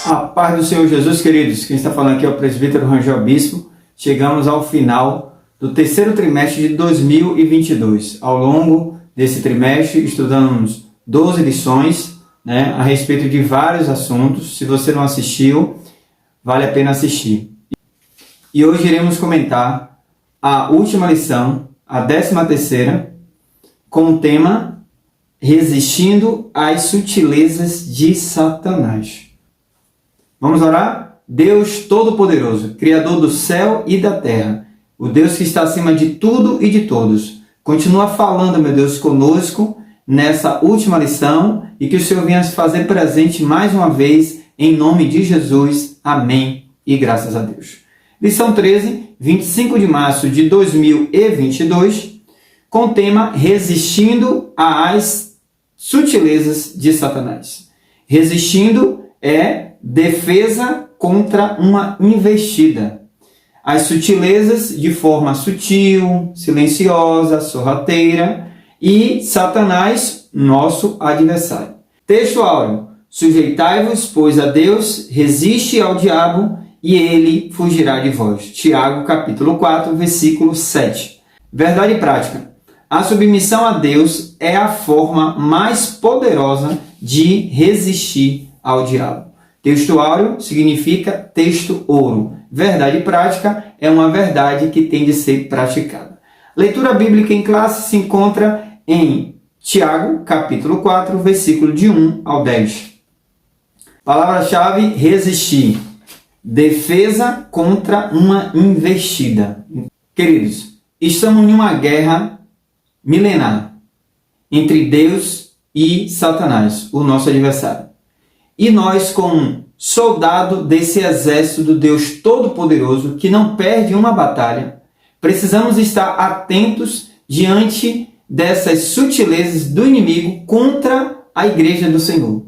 A paz do Senhor Jesus, queridos. Quem está falando aqui é o presbítero Rangel Bispo. Chegamos ao final do terceiro trimestre de 2022. Ao longo desse trimestre, estudamos 12 lições, a respeito de vários assuntos. Se você não assistiu, vale a pena assistir. E hoje iremos comentar a última lição, a 13ª, com o tema Resistindo às sutilezas de Satanás. Vamos orar? Deus Todo-Poderoso, Criador do céu e da terra, o Deus que está acima de tudo e de todos, continua falando, meu Deus, conosco nessa última lição e que o Senhor venha se fazer presente mais uma vez, em nome de Jesus. Amém e graças a Deus. Lição 13, 25 de março de 2022, com o tema Resistindo às sutilezas de Satanás. Resistindo é defesa contra uma investida. As sutilezas de forma sutil, silenciosa, sorrateira, e Satanás, nosso adversário. Texto áureo: sujeitai-vos, pois, a Deus, resiste ao diabo, e ele fugirá de vós. Tiago, capítulo 4, versículo 7. Verdade prática: a submissão a Deus é a forma mais poderosa de resistir ao diabo. Texto áureo significa texto ouro. Verdade prática é uma verdade que tem de ser praticada. Leitura bíblica em classe se encontra em Tiago, capítulo 4, versículo de 1 ao 10. Palavra-chave: resistir. Defesa contra uma investida. Queridos, estamos em uma guerra milenar entre Deus e Satanás, o nosso adversário. E nós, como soldado desse exército do Deus Todo-Poderoso, que não perde uma batalha, precisamos estar atentos diante dessas sutilezas do inimigo contra a igreja do Senhor.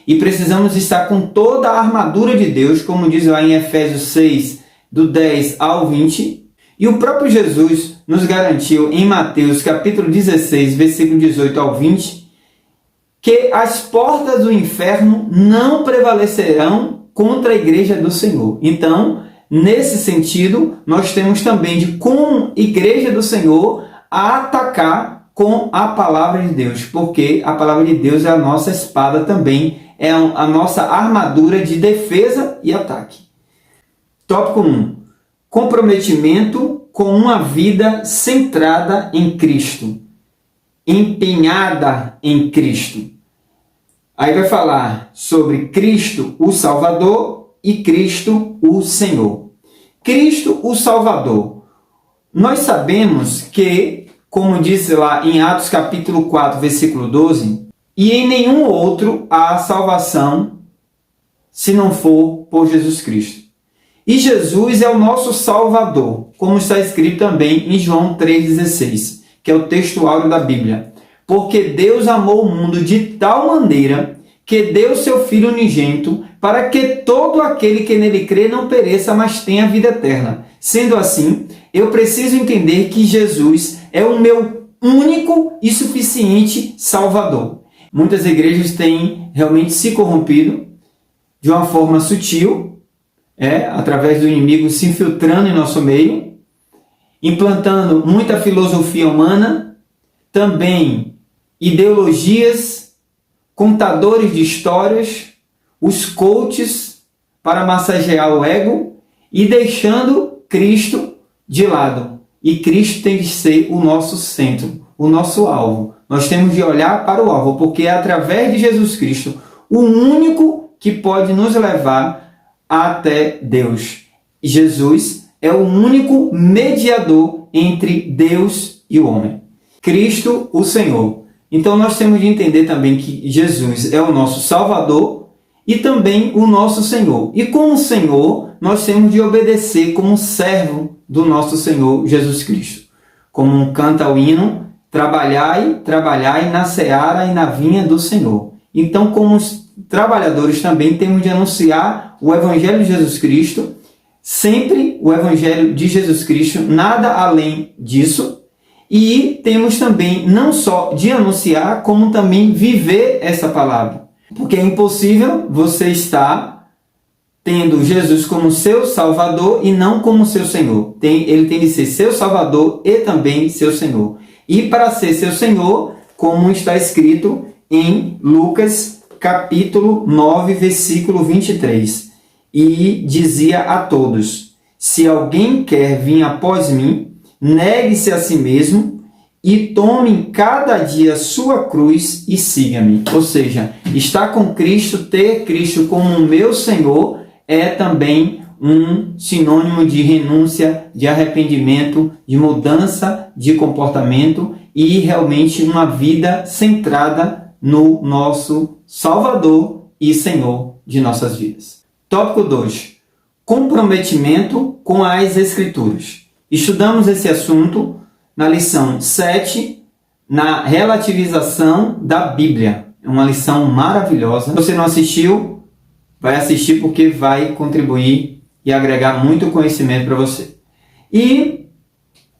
E precisamos estar com toda a armadura de Deus, como diz lá em Efésios 6, do 10 ao 20. E o próprio Jesus nos garantiu em Mateus capítulo 16, versículo 18 ao 20, que as portas do inferno não prevalecerão contra a igreja do Senhor. Então, nesse sentido, nós temos também de, como igreja do Senhor, a atacar com a palavra de Deus, porque a palavra de Deus é a nossa espada também, é a nossa armadura de defesa e ataque. Tópico 1. Comprometimento com uma vida centrada em Cristo, empenhada em Cristo. Aí vai falar sobre Cristo, o Salvador, e Cristo, o Senhor. Cristo, o Salvador. Nós sabemos que, como diz lá em Atos capítulo 4, versículo 12, e em nenhum outro há salvação se não for por Jesus Cristo. E Jesus é o nosso Salvador, como está escrito também em João 3,16, que é o texto áureo da Bíblia. Porque Deus amou o mundo de tal maneira que deu seu Filho unigênito para que todo aquele que nele crê não pereça, mas tenha vida eterna. Sendo assim, eu preciso entender que Jesus é o meu único e suficiente Salvador. Muitas igrejas têm realmente se corrompido de uma forma sutil, através do inimigo se infiltrando em nosso meio, implantando muita filosofia humana, também ideologias, contadores de histórias, os coaches para massagear o ego e deixando Cristo de lado. E Cristo tem de ser o nosso centro, o nosso alvo. Nós temos de olhar para o alvo, porque é através de Jesus Cristo o único que pode nos levar até Deus. Jesus é o único mediador entre Deus e o homem. Cristo, o Senhor. Então nós temos de entender também que Jesus é o nosso Salvador e também o nosso Senhor. E como Senhor, nós temos de obedecer como servo do nosso Senhor Jesus Cristo. Como canta o hino, trabalhai na seara e na vinha do Senhor. Então, como trabalhadores também temos de anunciar o Evangelho de Jesus Cristo, sempre o Evangelho de Jesus Cristo, nada além disso. E temos também não só de anunciar, como também viver essa palavra. Porque é impossível você estar tendo Jesus como seu Salvador e não como seu Senhor. Ele tem de ser seu Salvador e também seu Senhor. E para ser seu Senhor, como está escrito em Lucas capítulo 9, versículo 23. E dizia a todos: se alguém quer vir após mim, negue-se a si mesmo e tome cada dia sua cruz e siga-me. Ou seja, estar com Cristo, ter Cristo como meu Senhor, é também um sinônimo de renúncia, de arrependimento, de mudança de comportamento e realmente uma vida centrada no nosso Salvador e Senhor de nossas vidas. Tópico 2. Comprometimento com as Escrituras. Estudamos esse assunto na lição 7, na relativização da Bíblia. É uma lição maravilhosa. Se você não assistiu, vai assistir porque vai contribuir e agregar muito conhecimento para você. E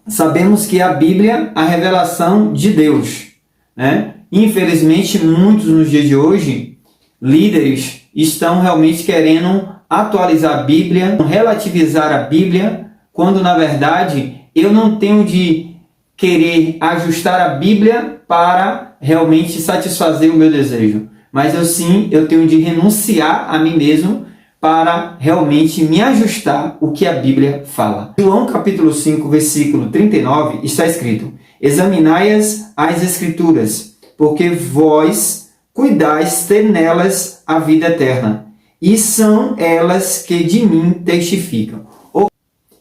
sabemos que a Bíblia é a revelação de Deus, né? Infelizmente, muitos nos dias de hoje, líderes estão realmente querendo atualizar a Bíblia, relativizar a Bíblia, quando na verdade eu não tenho de querer ajustar a Bíblia para realmente satisfazer o meu desejo. Mas eu tenho de renunciar a mim mesmo para realmente me ajustar o que a Bíblia fala. João capítulo 5, versículo 39, está escrito: examinai-as as Escrituras, porque vós cuidais ter nelas a vida eterna, e são elas que de mim testificam.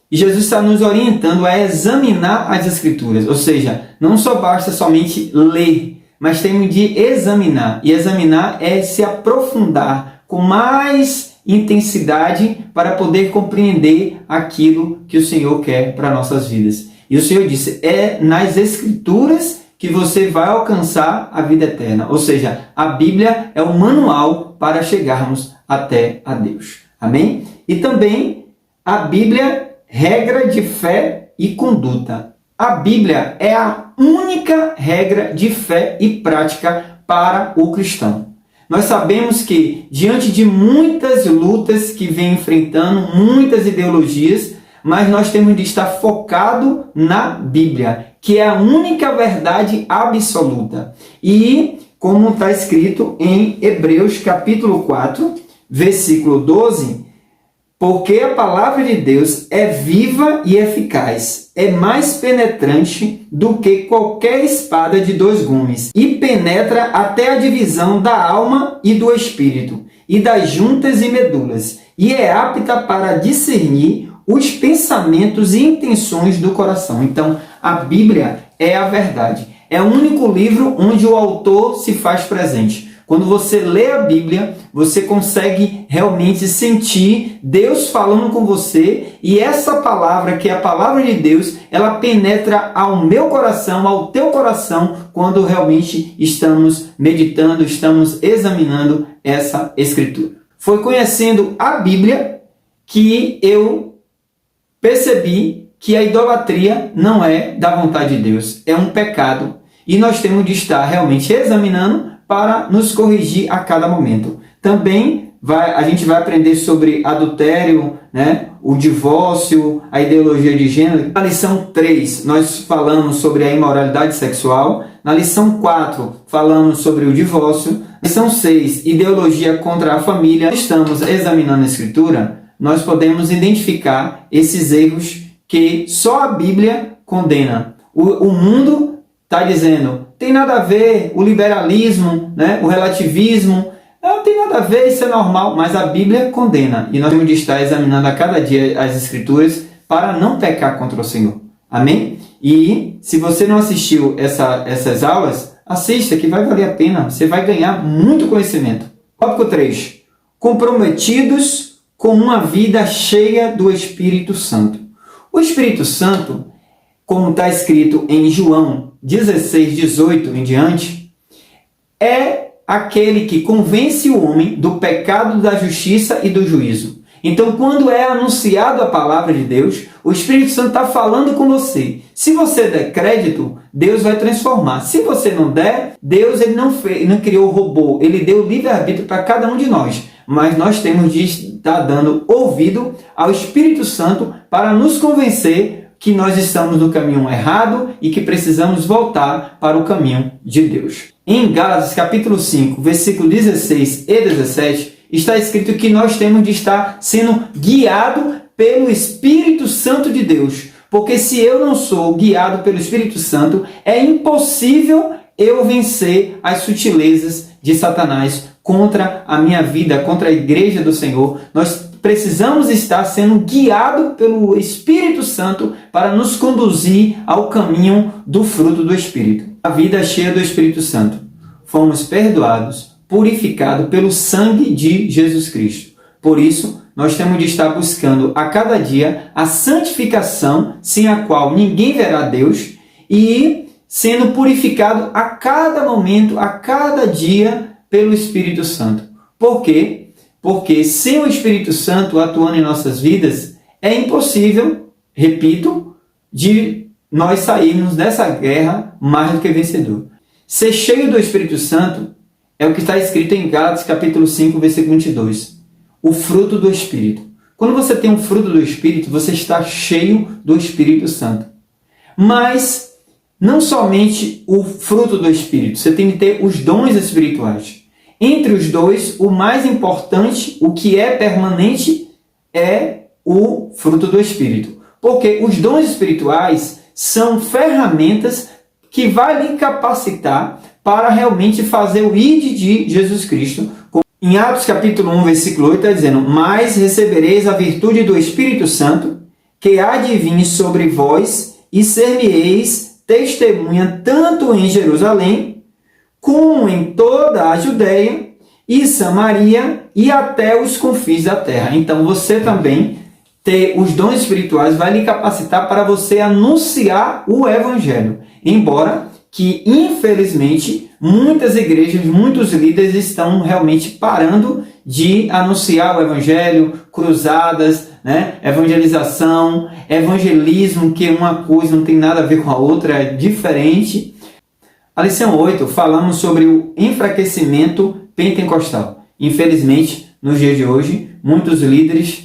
E Jesus está nos orientando a examinar as Escrituras, ou seja, não só basta somente ler, mas temos de examinar. E examinar é se aprofundar com mais intensidade para poder compreender aquilo que o Senhor quer para nossas vidas. E o Senhor disse, é nas Escrituras que você vai alcançar a vida eterna. Ou seja, a Bíblia é o manual para chegarmos até a Deus. Amém? E também a Bíblia, regra de fé e conduta. A Bíblia é a única regra de fé e prática para o cristão. Nós sabemos que, diante de muitas lutas que vem enfrentando, muitas ideologias, mas nós temos de estar focado na Bíblia, que é a única verdade absoluta. E, como está escrito em Hebreus capítulo 4, versículo 12, porque a palavra de Deus é viva e eficaz, é mais penetrante do que qualquer espada de dois gumes, e penetra até a divisão da alma e do espírito, e das juntas e medulas, e é apta para discernir os pensamentos e intenções do coração. Então, a Bíblia é a verdade. É o único livro onde o autor se faz presente. Quando você lê a Bíblia, você consegue realmente sentir Deus falando com você, e essa palavra, que é a palavra de Deus, ela penetra ao meu coração, ao teu coração, quando realmente estamos meditando, estamos examinando essa Escritura. Foi conhecendo a Bíblia que eu percebi que a idolatria não é da vontade de Deus, é um pecado, e nós temos de estar realmente examinando para nos corrigir a cada momento. Também a gente vai aprender sobre adultério, né? O divórcio, a ideologia de gênero. Na lição 3, nós falamos sobre a imoralidade sexual. Na lição 4, falamos sobre o divórcio. Na lição 6, ideologia contra a família. Estamos examinando a Escritura, nós podemos identificar esses erros que só a Bíblia condena. O mundo está dizendo, tem nada a ver, o liberalismo, né, o relativismo, não tem nada a ver, isso é normal, mas a Bíblia condena. E nós temos de estar examinando a cada dia as Escrituras para não pecar contra o Senhor. Amém? E se você não assistiu essas aulas, assista, que vai valer a pena. Você vai ganhar muito conhecimento. Tópico 3. Comprometidos com uma vida cheia do Espírito Santo. O Espírito Santo, como está escrito em João 16, 18 em diante, é aquele que convence o homem do pecado, da justiça e do juízo. Então, quando é anunciado a palavra de Deus, o Espírito Santo está falando com você. Se você der crédito, Deus vai transformar. Se você não der, Deus ele não criou o robô, ele deu livre-arbítrio para cada um de nós. Mas nós temos de está dando ouvido ao Espírito Santo para nos convencer que nós estamos no caminho errado e que precisamos voltar para o caminho de Deus. Em Gálatas capítulo 5, versículo 16 e 17, está escrito que nós temos de estar sendo guiado pelo Espírito Santo de Deus. Porque se eu não sou guiado pelo Espírito Santo, é impossível eu vencer as sutilezas de Satanás contra a minha vida, contra a igreja do Senhor. Nós precisamos estar sendo guiados pelo Espírito Santo para nos conduzir ao caminho do fruto do Espírito. A vida cheia do Espírito Santo. Fomos perdoados, purificados pelo sangue de Jesus Cristo. Por isso, nós temos de estar buscando a cada dia a santificação, sem a qual ninguém verá Deus, e sendo purificado a cada momento, a cada dia, pelo Espírito Santo. Por quê? Porque sem o Espírito Santo atuando em nossas vidas, é impossível, repito, de nós sairmos dessa guerra mais do que vencedor. Ser cheio do Espírito Santo é o que está escrito em Gálatas capítulo 5, versículo 22. O fruto do Espírito. Quando você tem um fruto do Espírito, você está cheio do Espírito Santo. Mas não somente o fruto do Espírito, você tem que ter os dons espirituais. Entre os dois, o mais importante, o que é permanente, é o fruto do Espírito. Porque os dons espirituais são ferramentas que vai lhe capacitar para realmente fazer o ID de Jesus Cristo. Em Atos capítulo 1, versículo 8, está dizendo: mas recebereis a virtude do Espírito Santo, que há de vir sobre vós, e ser-me-eis testemunha tanto em Jerusalém, como em toda a Judeia e Samaria, e até os confins da terra. Então você também ter os dons espirituais vai lhe capacitar para você anunciar o Evangelho. Embora que, infelizmente, muitas igrejas, muitos líderes estão realmente parando de anunciar o Evangelho, cruzadas, evangelização, evangelismo, que uma coisa não tem nada a ver com a outra, é diferente. A lição 8, falamos sobre o enfraquecimento pentecostal. Infelizmente, nos dias de hoje, muitos líderes,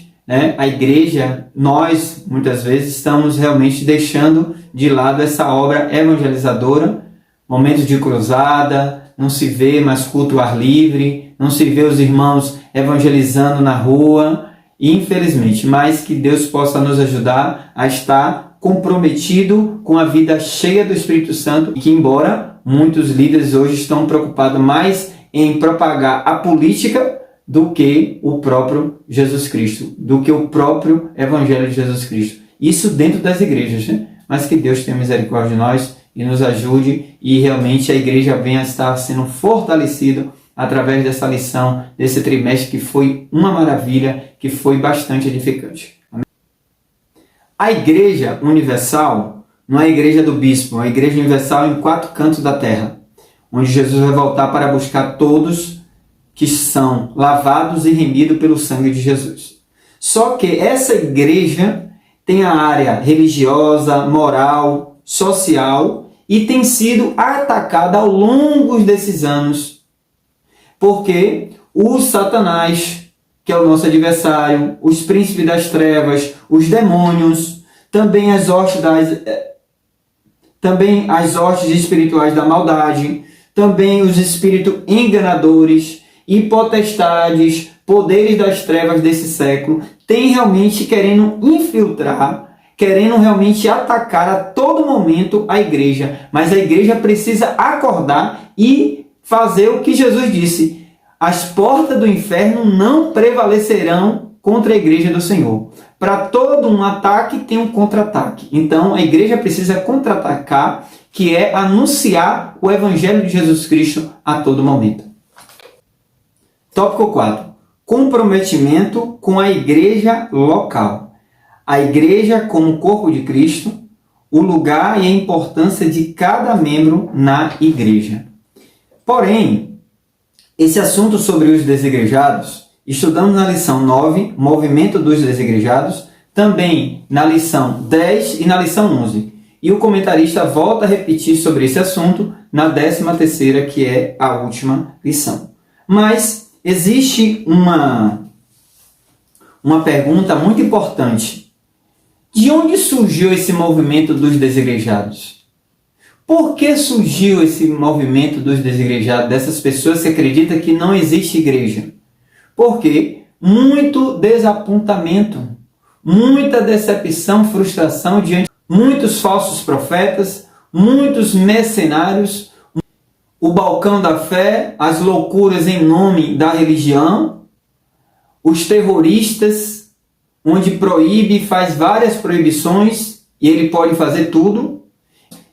a igreja, nós, muitas vezes, estamos realmente deixando de lado essa obra evangelizadora. Momentos de cruzada, não se vê mais culto ao ar livre, não se vê os irmãos evangelizando na rua, infelizmente. Mas que Deus possa nos ajudar a estar comprometido com a vida cheia do Espírito Santo, e que, embora muitos líderes hoje estão preocupados mais em propagar a política do que o próprio Jesus Cristo, do que o próprio Evangelho de Jesus Cristo. Isso dentro das igrejas, Mas que Deus tenha misericórdia de nós e nos ajude, e realmente a igreja venha a estar sendo fortalecida através dessa lição, desse trimestre que foi uma maravilha, que foi bastante edificante. Amém? A Igreja Universal não é a igreja do bispo, é a Igreja Universal em 4 cantos da terra, onde Jesus vai voltar para buscar todos que são lavados e remidos pelo sangue de Jesus. Só que essa igreja tem a área religiosa, moral, social, e tem sido atacada ao longo desses anos, porque o Satanás, que é o nosso adversário, os príncipes das trevas, os demônios, também as hostes espirituais da maldade, também os espíritos enganadores e potestades, poderes das trevas desse século, tem realmente querendo infiltrar, querendo realmente atacar a todo momento a igreja. Mas a igreja precisa acordar e fazer o que Jesus disse: as portas do inferno não prevalecerão contra a igreja do Senhor. Para todo um ataque tem um contra-ataque. Então a igreja precisa contra-atacar, que é anunciar o Evangelho de Jesus Cristo a todo momento. Tópico 4. Comprometimento com a igreja local. A igreja como corpo de Cristo, o lugar e a importância de cada membro na igreja. Porém, esse assunto sobre os desigrejados, estudamos na lição 9, Movimento dos Desigrejados, também na lição 10 e na lição 11. E o comentarista volta a repetir sobre esse assunto na 13ª, que é a última lição. Mas existe uma uma pergunta muito importante. De onde surgiu esse movimento dos desigrejados? Por que surgiu esse movimento dos desigrejados, dessas pessoas que acreditam que não existe igreja? Porque muito desapontamento, muita decepção, frustração diante de muitos falsos profetas, muitos mercenários, o balcão da fé, as loucuras em nome da religião, os terroristas, onde proíbe, faz várias proibições e ele pode fazer tudo,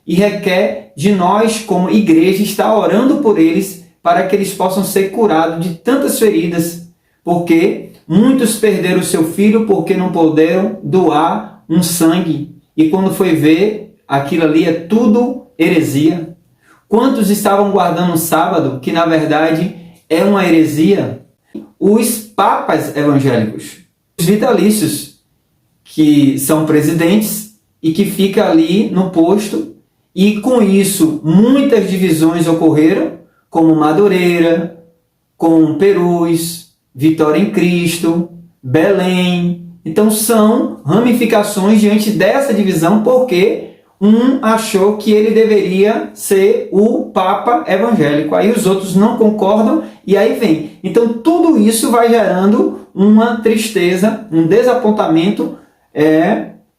e requer de nós, como igreja, estar orando por eles para que eles possam ser curados de tantas feridas, porque muitos perderam seu filho porque não puderam doar um sangue, e quando foi ver, aquilo ali é tudo heresia. Quantos estavam guardando o sábado, que na verdade é uma heresia? Os papas evangélicos, os vitalícios, que são presidentes e que ficam ali no posto, e com isso muitas divisões ocorreram, como Madureira, como Perus, Vitória em Cristo, Belém. Então são ramificações diante dessa divisão, porque um achou que ele deveria ser o Papa evangélico. Aí os outros não concordam e aí vem. Então tudo isso vai gerando uma tristeza, um desapontamento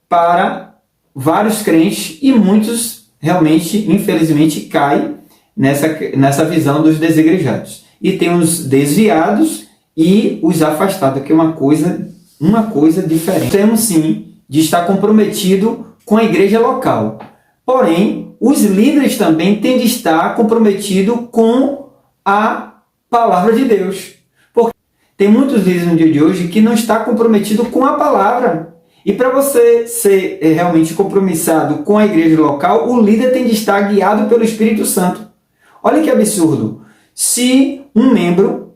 para vários crentes, e muitos realmente, infelizmente, caem nessa visão dos desigrejados. E tem os desviados e os afastados, que é uma coisa diferente. Temos sim de estar comprometido com a igreja local. Porém, os líderes também têm de estar comprometidos com a palavra de Deus. Porque tem muitos líderes no dia de hoje que não estão comprometidos com a palavra. E para você ser realmente compromissado com a igreja local, o líder tem de estar guiado pelo Espírito Santo. Olha que absurdo. Se um membro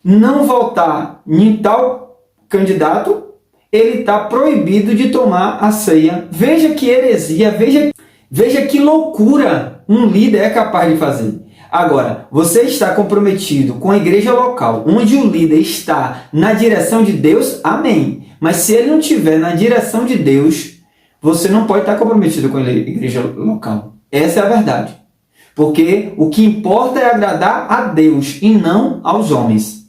não votar em tal candidato, ele está proibido de tomar a ceia. Veja que heresia, veja que loucura um líder é capaz de fazer. Agora, você está comprometido com a igreja local, onde o líder está na direção de Deus, amém. Mas se ele não estiver na direção de Deus, você não pode estar comprometido com a igreja local. Essa é a verdade. Porque o que importa é agradar a Deus e não aos homens.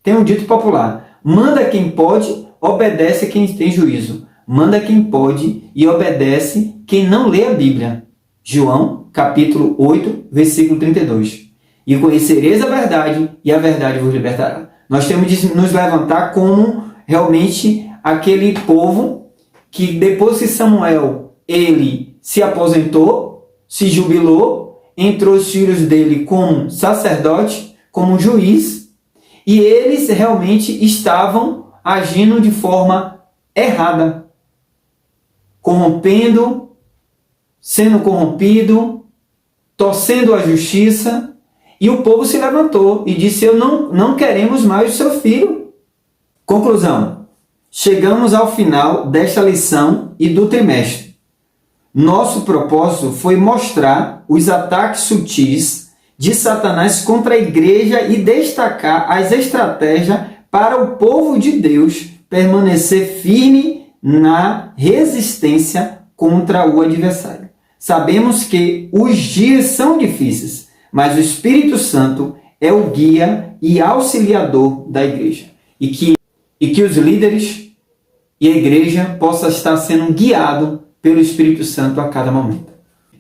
Tem um dito popular: manda quem pode, obedece quem tem juízo. Manda quem pode e obedece quem não lê a Bíblia. João, capítulo 8, versículo 32. E conhecereis a verdade, e a verdade vos libertará. Nós temos de nos levantar como realmente aquele povo que depois que Samuel ele se aposentou, se jubilou, entrou os filhos dele como sacerdote, como juiz, e eles realmente estavam agindo de forma errada, corrompendo, sendo corrompido, torcendo a justiça, e o povo se levantou e disse: não queremos mais o seu filho. Conclusão: chegamos ao final desta lição e do trimestre. Nosso propósito foi mostrar os ataques sutis de Satanás contra a igreja e destacar as estratégias para o povo de Deus permanecer firme na resistência contra o adversário. Sabemos que os dias são difíceis, mas o Espírito Santo é o guia e auxiliador da igreja. E que os líderes e a igreja possam estar sendo guiados pelo Espírito Santo a cada momento.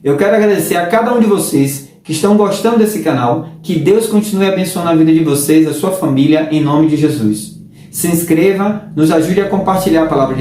Eu quero agradecer a cada um de vocês que estão gostando desse canal. Que Deus continue abençoando a vida de vocês, a sua família, em nome de Jesus. Se inscreva, nos ajude a compartilhar a palavra de